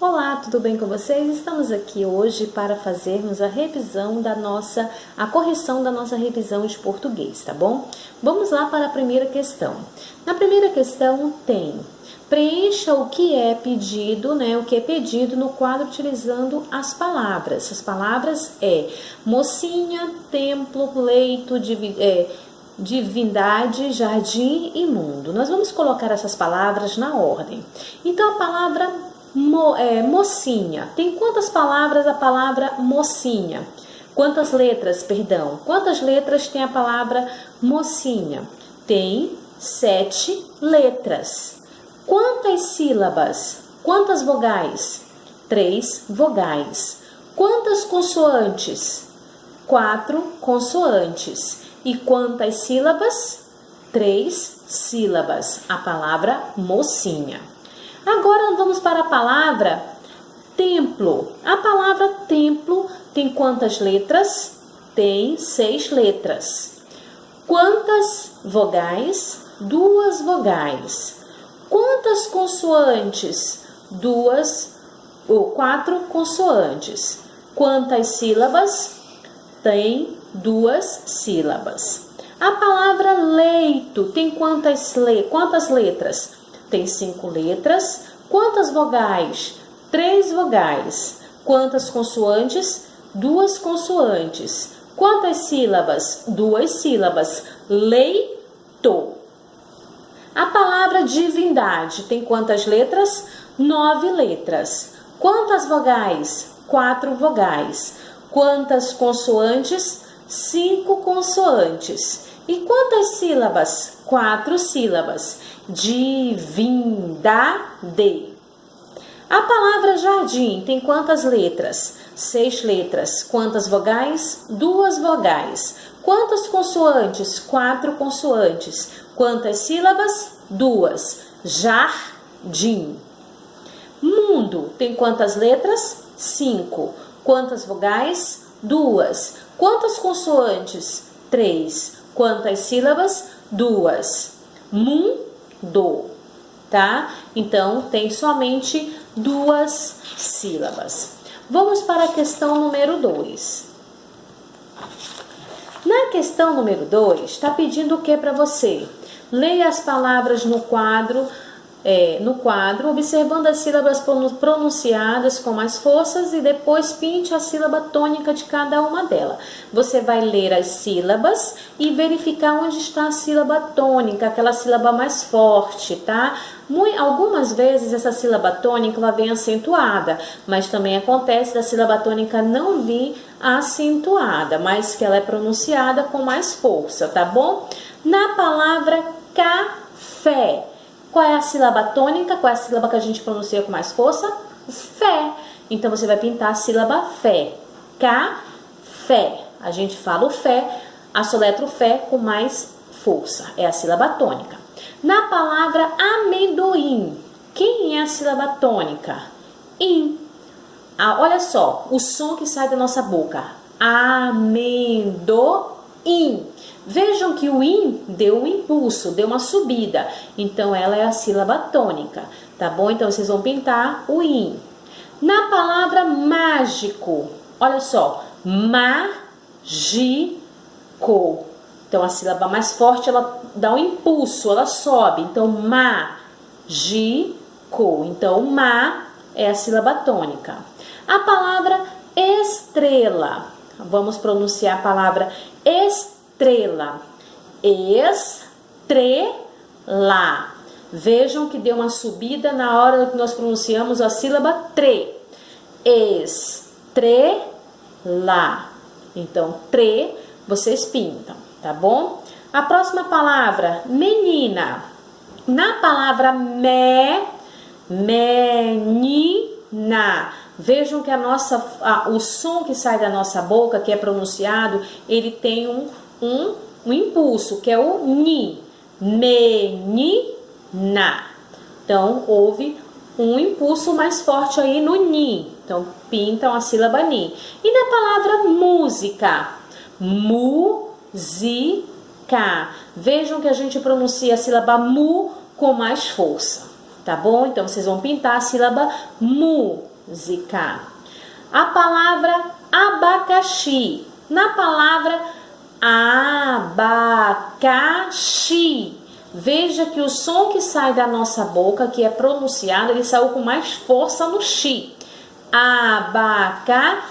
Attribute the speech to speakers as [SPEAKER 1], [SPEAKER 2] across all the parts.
[SPEAKER 1] Olá, tudo bem com vocês? Estamos aqui hoje para fazermos a correção da nossa revisão de português, tá bom? Vamos lá para a primeira questão. Na primeira questão tem: preencha o que é pedido, o que é pedido no quadro utilizando as palavras. As palavras é mocinha, templo, leito, divindade, jardim e mundo. Nós vamos colocar essas palavras na ordem. Então, a palavra mocinha. Tem quantas palavras a palavra mocinha? Quantas letras, perdão? Quantas letras tem a palavra mocinha? Tem 7 letras. Quantas sílabas? Quantas vogais? 3 vogais. Quantas consoantes? 4 consoantes. E quantas sílabas? 3 sílabas. A palavra mocinha. Agora vamos para a palavra templo. A palavra templo tem quantas letras? Tem 6 letras. Quantas vogais? 2 vogais. Quantas consoantes? 4 consoantes. Quantas sílabas? Tem 2 sílabas. A palavra leito tem quantas letras? Tem 5 letras. Quantas vogais? 3 vogais. Quantas consoantes? 2 consoantes. Quantas sílabas? 2 sílabas. Leito. A palavra divindade tem quantas letras? 9 letras. Quantas vogais? 4 vogais. Quantas consoantes? 5 consoantes. E quantas sílabas? 4 sílabas. Divindade. A palavra jardim tem quantas letras? 6 letras. Quantas vogais? 2 vogais. Quantas consoantes? 4 consoantes. Quantas sílabas? 2. Jardim. Mundo tem quantas letras? 5. Quantas vogais? 2. Quantas consoantes? 3. Quantas sílabas? 2. Mundo, tá? Então, tem somente 2 sílabas. Vamos para a questão número 2. Na questão número 2, está pedindo o que para você? Leia as palavras no quadro, observando as sílabas pronunciadas com mais forças e depois pinte a sílaba tônica de cada uma delas. Você vai ler as sílabas e verificar onde está a sílaba tônica, aquela sílaba mais forte, tá? Algumas vezes essa sílaba tônica ela vem acentuada, mas também acontece da sílaba tônica não vir acentuada, mas que ela é pronunciada com mais força, tá bom? Na palavra café, qual é a sílaba tônica? Qual é a sílaba que a gente pronuncia com mais força? Fé. Então, você vai pintar a sílaba fé. Café. A gente fala o fé, assoletra o fé com mais força. É a sílaba tônica. Na palavra amendoim, quem é a sílaba tônica? In. Olha só, o som que sai da nossa boca. Amendoim. Vejam que o in deu um impulso, deu uma subida. Então, ela é a sílaba tônica, tá bom? Então, vocês vão pintar o in. Na palavra mágico, olha só, mágico. Então, a sílaba mais forte, ela dá um impulso, ela sobe. Então, mágico. Então, má é a sílaba tônica. A palavra estrela. Vamos pronunciar a palavra estrela. Estrela. Vejam que deu uma subida na hora que nós pronunciamos a sílaba tre. Estrela. Então, tre, vocês pintam, tá bom? A próxima palavra, menina. Na palavra menina. Vejam que o som que sai da nossa boca, que é pronunciado, ele tem um impulso, que é o ni. Menina. Então, houve um impulso mais forte aí no ni. Então, pintam a sílaba ni. E na palavra música? Música. Vejam que a gente pronuncia a sílaba mu com mais força, tá bom? Então, vocês vão pintar a sílaba mu. música. A palavra abacaxi. Na palavra abacaxi, veja que o som que sai da nossa boca, que é pronunciado, ele saiu com mais força no xi. Abacaxi.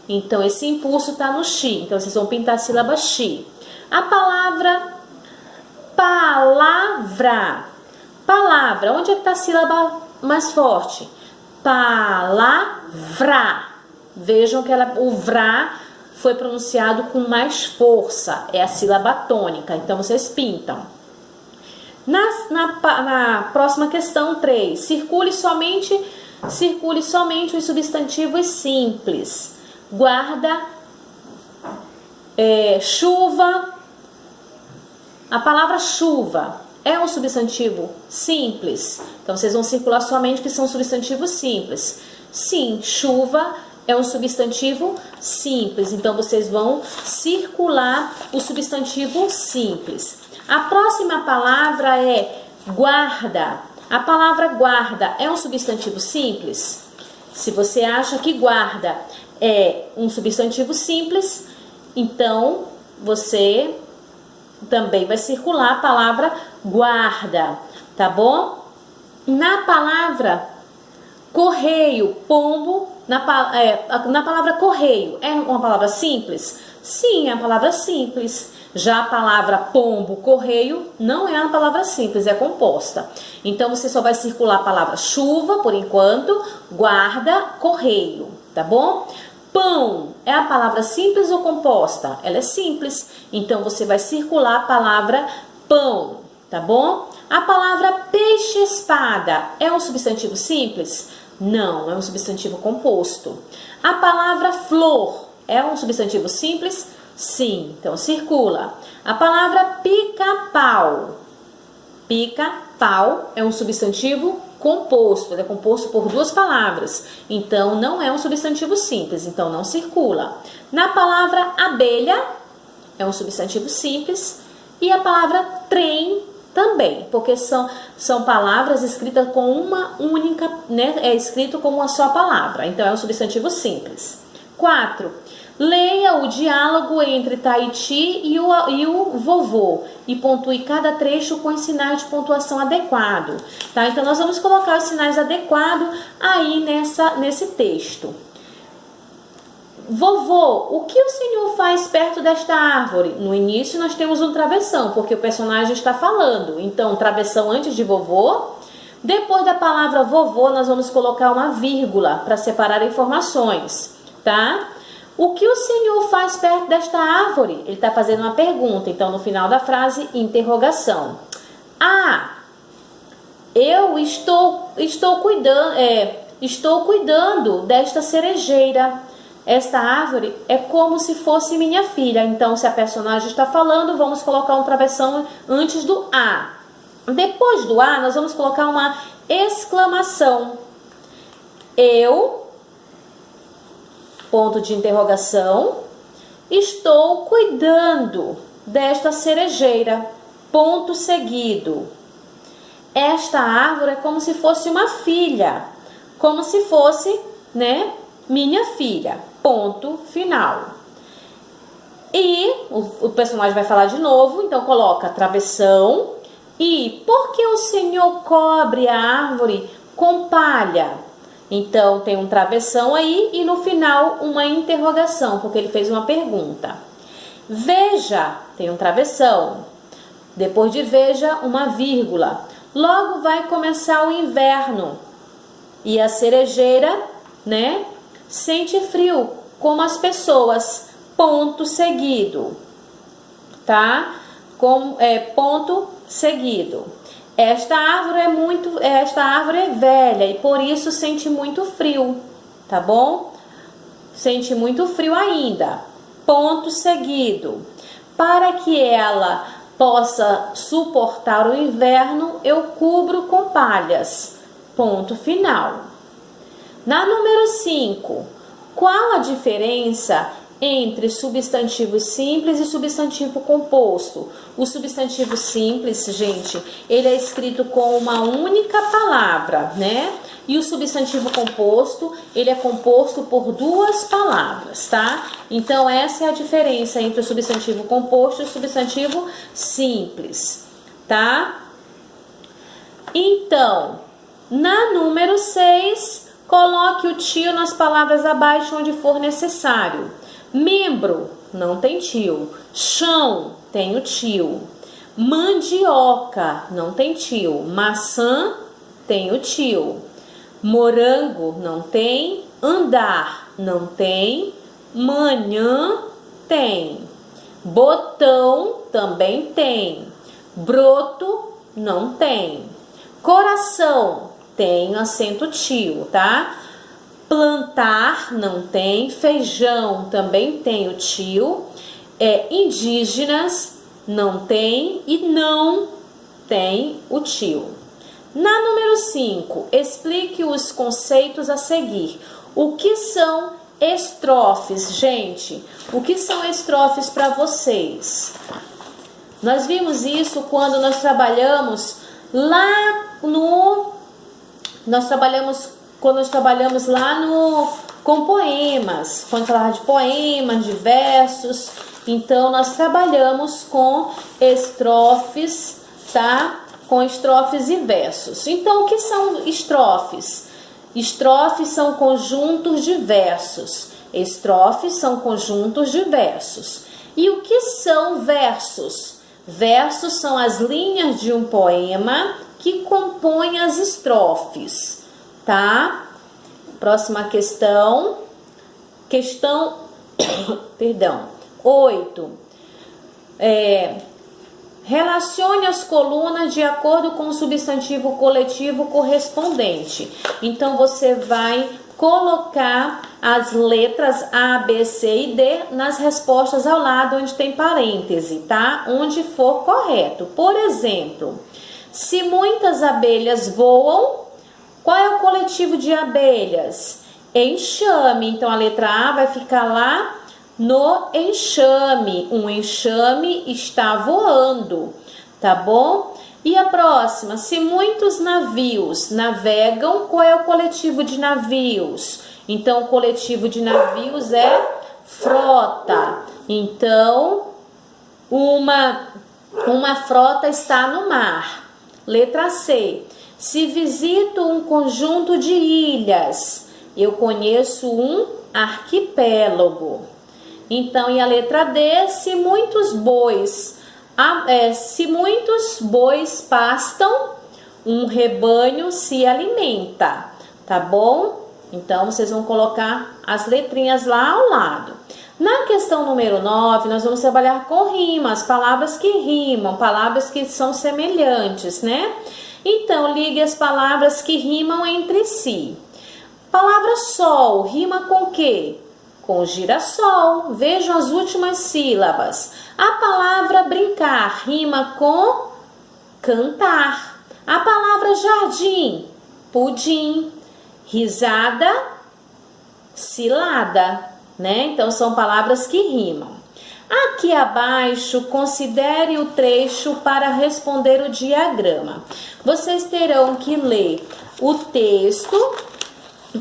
[SPEAKER 1] Então, esse impulso está no xi. Então, vocês vão pintar a sílaba xi. A palavra palavra. Palavra. Onde é que está a sílaba mais forte? Palavra. Vejam que o vrá foi pronunciado com mais força. É a sílaba tônica. Então, vocês pintam. Na próxima questão 3. Circule somente os substantivos simples. Guarda, chuva. A palavra chuva é um substantivo simples. Então, vocês vão circular somente que são substantivos simples. Sim, chuva é um substantivo simples. Então, vocês vão circular o substantivo simples. A próxima palavra é guarda. A palavra guarda é um substantivo simples? Se você acha que guarda é um substantivo simples, então você também vai circular a palavra guarda, tá bom? Na palavra correio, pombo, na palavra correio, é uma palavra simples? Sim, é uma palavra simples. Já a palavra pombo, correio, não é uma palavra simples, é composta. Então, você só vai circular a palavra chuva, por enquanto, guarda, correio, tá bom? Pão é a palavra simples ou composta? Ela é simples. Então, você vai circular a palavra pão, tá bom? A palavra peixe-espada é um substantivo simples? Não, é um substantivo composto. A palavra flor é um substantivo simples? Sim, então circula. A palavra pica-pau. Pica-pau é um substantivo composto. Ele é composto por duas palavras. Então, não é um substantivo simples. Então, não circula. Na palavra abelha, é um substantivo simples. E a palavra trem também. Porque são palavras escritas com uma única, né? É escrito como uma só palavra. Então, é um substantivo simples. 4. Leia o diálogo entre Tahiti e o vovô e pontue cada trecho com os sinais de pontuação adequado. Tá? Então, nós vamos colocar os sinais adequados aí nesse texto. Vovô, o que o senhor faz perto desta árvore? No início, nós temos um travessão, porque o personagem está falando. Então, travessão antes de vovô. Depois da palavra vovô, nós vamos colocar uma vírgula para separar informações, tá? O que o senhor faz perto desta árvore? Ele está fazendo uma pergunta. Então, no final da frase, interrogação. Eu estou cuidando desta cerejeira. Esta árvore é como se fosse minha filha. Então, se a personagem está falando, vamos colocar um travessão antes do A. Depois do A, nós vamos colocar uma exclamação. Eu... ponto de interrogação, estou cuidando desta cerejeira, ponto seguido. Esta árvore é como se fosse uma filha, como se fosse, né, minha filha, ponto final. E o personagem vai falar de novo, então coloca travessão e por que o senhor cobre a árvore com palha? Então, tem um travessão aí e no final uma interrogação, porque ele fez uma pergunta. Veja, tem um travessão. Depois de veja, uma vírgula. Logo vai começar o inverno. E a cerejeira, né, sente frio, como as pessoas. Ponto seguido. Tá? Ponto seguido. Esta árvore é velha e por isso sente muito frio, tá bom? Sente muito frio ainda. Ponto seguido. Para que ela possa suportar o inverno, eu cubro com palhas. Ponto final. Na número 5, qual a diferença entre substantivo simples e substantivo composto. O substantivo simples, gente, ele é escrito com uma única palavra, né? E o substantivo composto, ele é composto por duas palavras, tá? Então, essa é a diferença entre o substantivo composto e o substantivo simples, tá? Então, na número 6, coloque o tio nas palavras abaixo onde for necessário. Membro, não tem tio. Chão, tem o tio. Mandioca, não tem tio. Maçã, tem o tio. Morango, não tem. Andar, não tem. Manhã, tem. Botão, também tem. Broto, não tem. Coração, tem acento tio, tá? Plantar, não tem. Feijão, também tem o tio. Indígenas, não tem. E não tem o tio. Na número 5, explique os conceitos a seguir. O que são estrofes, gente? O que são estrofes para vocês? Nós vimos isso quando nós trabalhamos lá com poemas, quando falava de poemas, de versos. Então, nós trabalhamos com estrofes, tá? Com estrofes e versos. Então, o que são estrofes? Estrofes são conjuntos de versos. Estrofes são conjuntos de versos. E o que são versos? Versos são as linhas de um poema que compõem as estrofes, tá? Próxima questão. Perdão. 8. Relacione as colunas de acordo com o substantivo coletivo correspondente. Então, você vai colocar as letras A, B, C e D nas respostas ao lado onde tem parêntese, tá? Onde for correto. Por exemplo, se muitas abelhas voam, qual é o coletivo de abelhas? Enxame. Então, a letra A vai ficar lá no enxame. Um enxame está voando, tá bom? E a próxima, se muitos navios navegam, qual é o coletivo de navios? Então, o coletivo de navios é frota. Então, uma frota está no mar. Letra C. Se visito um conjunto de ilhas, eu conheço um arquipélago. Então, e a letra D, se muitos bois pastam, um rebanho se alimenta, tá bom? Então, vocês vão colocar as letrinhas lá ao lado. Na questão número 9, nós vamos trabalhar com rimas, palavras que rimam, palavras que são semelhantes, né? Então, ligue as palavras que rimam entre si. Palavra sol, rima com o quê? Com girassol. Vejam as últimas sílabas. A palavra brincar rima com cantar. A palavra jardim, pudim. Risada, cilada, né? Então, são palavras que rimam. Aqui abaixo, considere o trecho para responder o diagrama. Vocês terão que ler o texto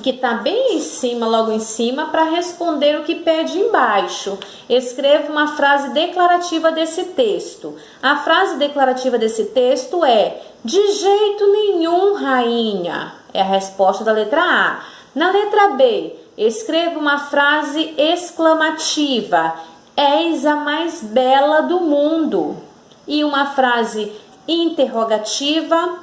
[SPEAKER 1] que está bem em cima, logo em cima, para responder o que pede embaixo. Escreva uma frase declarativa desse texto. A frase declarativa desse texto é: de jeito nenhum, rainha. É a resposta da letra A. Na letra B, escreva uma frase exclamativa: és a mais bela do mundo. E uma frase interrogativa: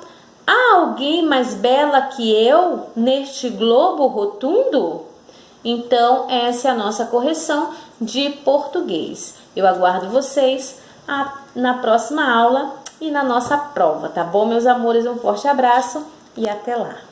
[SPEAKER 1] há alguém mais bela que eu neste globo rotundo? Então, essa é a nossa correção de português. Eu aguardo vocês na próxima aula e na nossa prova, tá bom, meus amores? Um forte abraço e até lá!